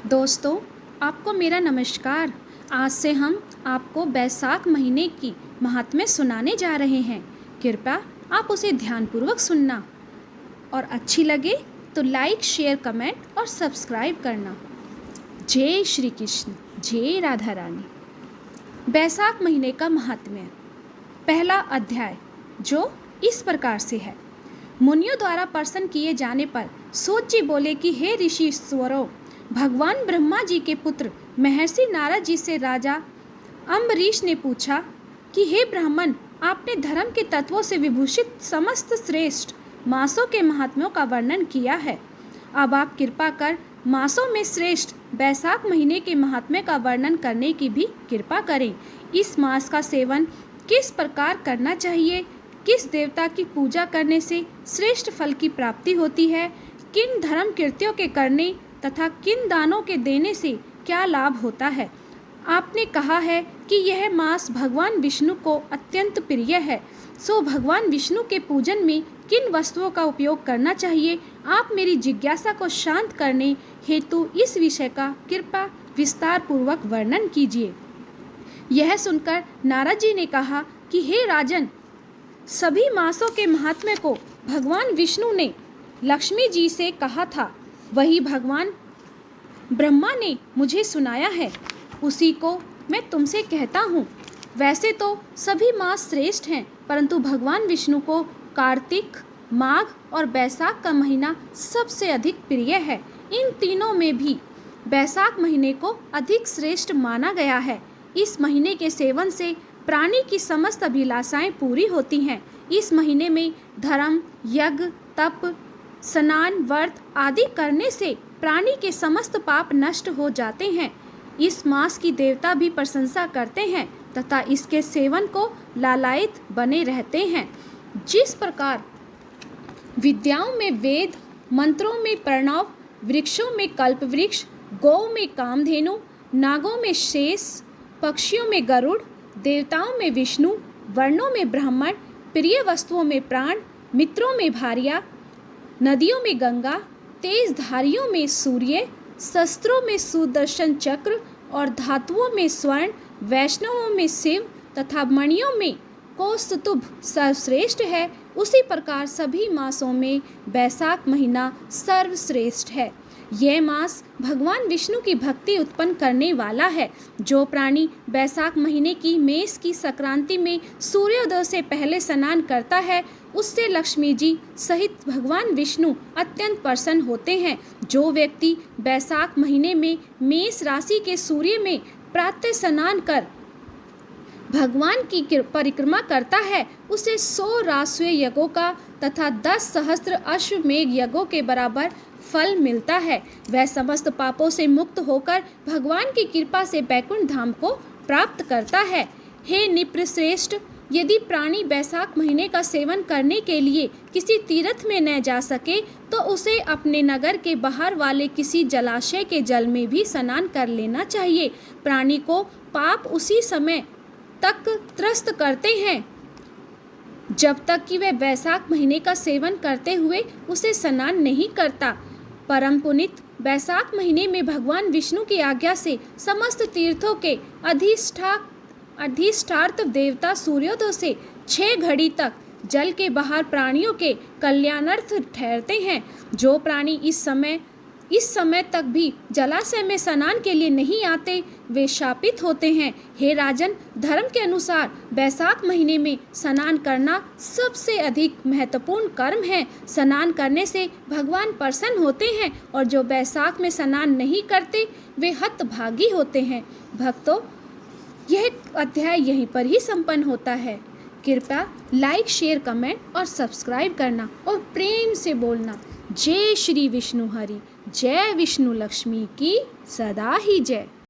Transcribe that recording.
दोस्तों, आपको मेरा नमस्कार। आज से हम आपको बैसाख महीने की महात्म्य सुनाने जा रहे हैं। कृपया आप उसे ध्यानपूर्वक सुनना और अच्छी लगे तो लाइक, शेयर, कमेंट और सब्सक्राइब करना। जय श्री कृष्ण, जय राधा रानी। बैसाख महीने का महात्म्य। पहला अध्याय जो इस प्रकार से है। मुनियों द्वारा प्रसन्न किए जाने पर सूत जी बोले कि हे ऋषिश्वरों, भगवान ब्रह्मा जी के पुत्र महर्षि नारद जी से राजा अम्बरीश ने पूछा कि हे ब्राह्मण, आपने धर्म के तत्वों से विभूषित समस्त श्रेष्ठ मासों के महात्म्यों का वर्णन किया है। अब आप कृपा कर मासों में श्रेष्ठ बैसाख महीने के महात्म्य का वर्णन करने की भी कृपा करें। इस मास का सेवन किस प्रकार करना चाहिए, किस देवता की पूजा करने से श्रेष्ठ फल की प्राप्ति होती है, किन धर्म कृत्यों के करने तथा किन दानों के देने से क्या लाभ होता है। आपने कहा है कि यह मास भगवान विष्णु को अत्यंत प्रिय है, सो भगवान विष्णु के पूजन में किन वस्तुओं का उपयोग करना चाहिए, आप मेरी जिज्ञासा को शांत करने हेतु इस विषय का कृपा विस्तार पूर्वक वर्णन कीजिए। यह सुनकर नारद जी ने कहा कि हे राजन, सभी मासों के महात्म्य को भगवान विष्णु ने लक्ष्मी जी से कहा था, वही भगवान ब्रह्मा ने मुझे सुनाया है, उसी को मैं तुमसे कहता हूँ। वैसे तो सभी मास श्रेष्ठ हैं, परंतु भगवान विष्णु को कार्तिक, माघ और बैसाख का महीना सबसे अधिक प्रिय है। इन तीनों में भी बैसाख महीने को अधिक श्रेष्ठ माना गया है। इस महीने के सेवन से प्राणी की समस्त अभिलाषाएं पूरी होती हैं। इस महीने में धर्म, यज्ञ, तप, स्नान, व्रत आदि करने से प्राणी के समस्त पाप नष्ट हो जाते हैं। इस मास की देवता भी प्रशंसा करते हैं तथा इसके सेवन को लालायित बने रहते हैं। जिस प्रकार विद्याओं में वेद, मंत्रों में प्रणव, वृक्षों में कल्पवृक्ष, गौ में कामधेनु, नागों में शेष, पक्षियों में गरुड़, देवताओं में विष्णु, वर्णों में ब्राह्मण, प्रिय वस्तुओं में प्राण, मित्रों में भार्या, नदियों में गंगा, तेज धारियों में सूर्य, शस्त्रों में सुदर्शन चक्र और धातुओं में स्वर्ण, वैष्णवों में शिव तथा मणियों में कौस्तुभ सर्वश्रेष्ठ है, उसी प्रकार सभी मासों में बैसाख महीना सर्वश्रेष्ठ है। यह मास भगवान विष्णु की भक्ति उत्पन्न करने वाला है। जो प्राणी बैसाख महीने की मेष की संक्रांति में सूर्योदय से पहले स्नान करता है, उससे लक्ष्मी जी सहित भगवान विष्णु अत्यंत प्रसन्न होते हैं। जो व्यक्ति बैसाख महीने में मेष राशि के सूर्य में प्रातः स्नान कर भगवान की परिक्रमा करता है, उसे 100 राष्ट्रीय यज्ञों का तथा 10 सहस्त्र अश्वमेघ यज्ञों के बराबर फल मिलता है। वह समस्त पापों से मुक्त होकर भगवान की कृपा से बैकुंठ धाम को प्राप्त करता है। हे निप्रश्रेष्ठ, यदि प्राणी बैसाख महीने का सेवन करने के लिए किसी तीर्थ में न जा सके तो उसे अपने नगर के बाहर वाले किसी जलाशय के जल में भी स्नान कर लेना चाहिए। प्राणी को पाप उसी समय तक त्रस्त करते हैं जब तक कि वह बैसाख महीने का सेवन करते हुए उसे स्नान नहीं करता। परम पुनित बैसाख महीने में भगवान विष्णु की आज्ञा से समस्त तीर्थों के अधिष्ठात्र देवता सूर्योदय से 6 घड़ी तक जल के बाहर प्राणियों के कल्याणार्थ ठहरते हैं। जो प्राणी इस समय तक भी जलाशय में स्नान के लिए नहीं आते, वे शापित होते हैं। हे राजन, धर्म के अनुसार बैसाख महीने में स्नान करना सबसे अधिक महत्वपूर्ण कर्म है। स्नान करने से भगवान प्रसन्न होते हैं और जो बैसाख में स्नान नहीं करते वे हतभागी होते हैं। भक्तों, यह अध्याय यहीं पर ही संपन्न होता है। कृपया लाइक, शेयर, कमेंट और सब्सक्राइब करना और प्रेम से बोलना, जय श्री विष्णु हरि, जय विष्णु लक्ष्मी की सदा ही जय।